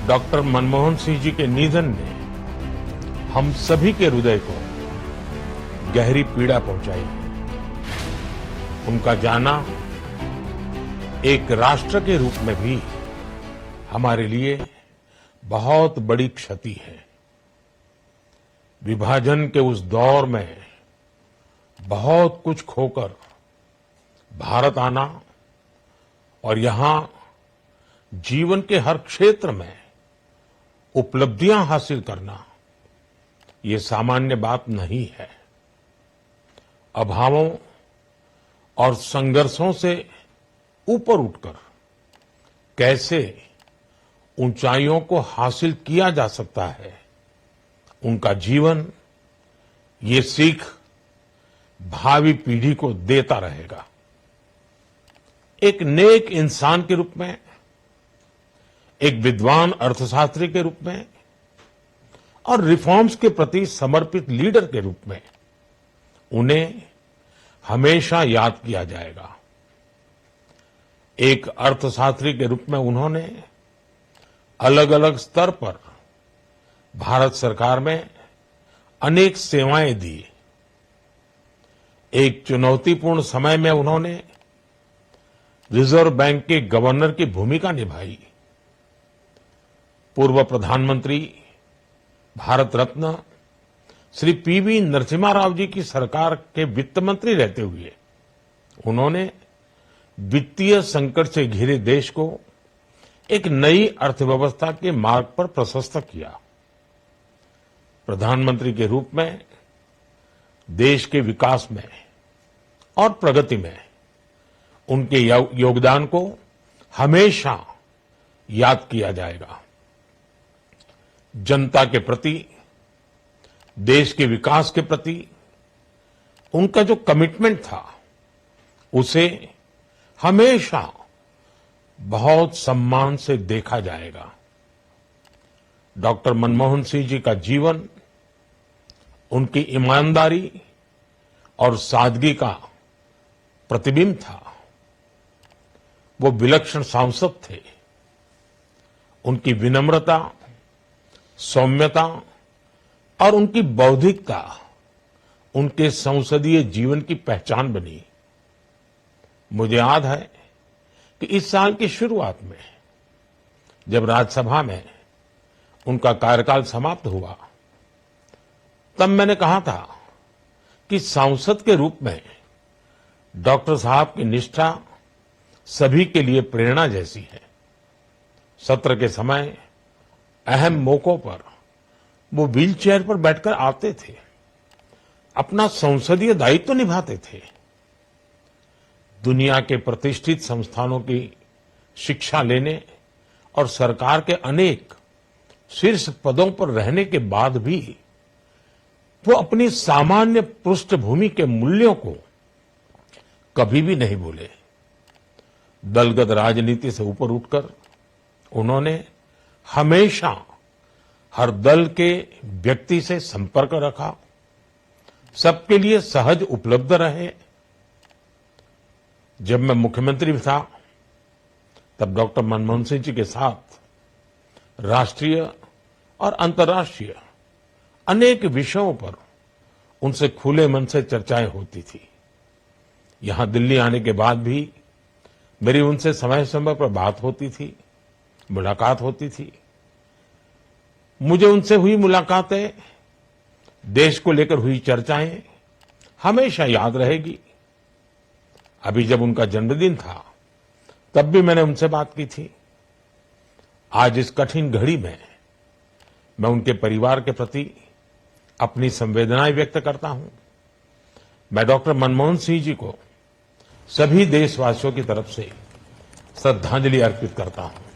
Doctor Manmohan Singh ji के निधन ने हम सभी के हृदय को गहरी पीड़ा पहुंचाई है। उनका जाना एक राष्ट्र के रूप में भी हमारे लिए बहुत बड़ी क्षति है। विभाजन के उस दौर में बहुत कुछ खोकर भारत आना और यहां जीवन के हर क्षेत्र में उपलब्धियां हासिल करना ये सामान्य बात नहीं है। अभावों और संघर्षों से ऊपर उठकर कैसे ऊंचाइयों को हासिल किया जा सकता है, उनका जीवन ये सीख भावी पीढ़ी को देता रहेगा। एक नेक इंसान के रूप में, एक विद्वान अर्थशास्त्री के रूप में और रिफॉर्म्स के प्रति समर्पित लीडर के रूप में उन्हें हमेशा याद किया जाएगा। एक अर्थशास्त्री के रूप में उन्होंने अलग अलग स्तर पर भारत सरकार में अनेक सेवाएं दी। एक चुनौतीपूर्ण समय में उन्होंने रिजर्व बैंक के गवर्नर की भूमिका निभाई। पूर्व प्रधानमंत्री भारत रत्न श्री पीवी नरसिम्हा राव जी की सरकार के वित्त मंत्री रहते हुए उन्होंने वित्तीय संकट से घिरे देश को एक नई अर्थव्यवस्था के मार्ग पर प्रशस्त किया। प्रधानमंत्री के रूप में देश के विकास में और प्रगति में उनके योगदान को हमेशा याद किया जाएगा। जनता के प्रति, देश के विकास के प्रति उनका जो कमिटमेंट था उसे हमेशा बहुत सम्मान से देखा जाएगा। डॉक्टर मनमोहन सिंह जी का जीवन उनकी ईमानदारी और सादगी का प्रतिबिंब था। वो विलक्षण सांसद थे। उनकी विनम्रता, सौम्यता और उनकी बौद्धिकता उनके संसदीय जीवन की पहचान बनी। मुझे याद है कि इस साल की शुरुआत में जब राज्यसभा में उनका कार्यकाल समाप्त हुआ, तब मैंने कहा था कि सांसद के रूप में डॉक्टर साहब की निष्ठा सभी के लिए प्रेरणा जैसी है। सत्र के समय अहम मौकों पर वो व्हीलचेयर पर बैठकर आते थे, अपना संसदीय दायित्व निभाते थे। दुनिया के प्रतिष्ठित संस्थानों की शिक्षा लेने और सरकार के अनेक शीर्ष पदों पर रहने के बाद भी वो अपनी सामान्य पृष्ठभूमि के मूल्यों को कभी भी नहीं भूले। दलगत राजनीति से ऊपर उठकर उन्होंने हमेशा हर दल के व्यक्ति से संपर्क रखा, सबके लिए सहज उपलब्ध रहे। जब मैं मुख्यमंत्री था तब डॉक्टर मनमोहन सिंह जी के साथ राष्ट्रीय और अंतर्राष्ट्रीय अनेक विषयों पर उनसे खुले मन से चर्चाएं होती थी। यहां दिल्ली आने के बाद भी मेरी उनसे समय समय पर बात होती थी, मुलाकात होती थी। मुझे उनसे हुई मुलाकातें, देश को लेकर हुई चर्चाएं हमेशा याद रहेगी। अभी जब उनका जन्मदिन था तब भी मैंने उनसे बात की थी। आज इस कठिन घड़ी में मैं उनके परिवार के प्रति अपनी संवेदनाएं व्यक्त करता हूं। मैं डॉक्टर मनमोहन सिंह जी को सभी देशवासियों की तरफ से श्रद्धांजलि अर्पित करता हूं।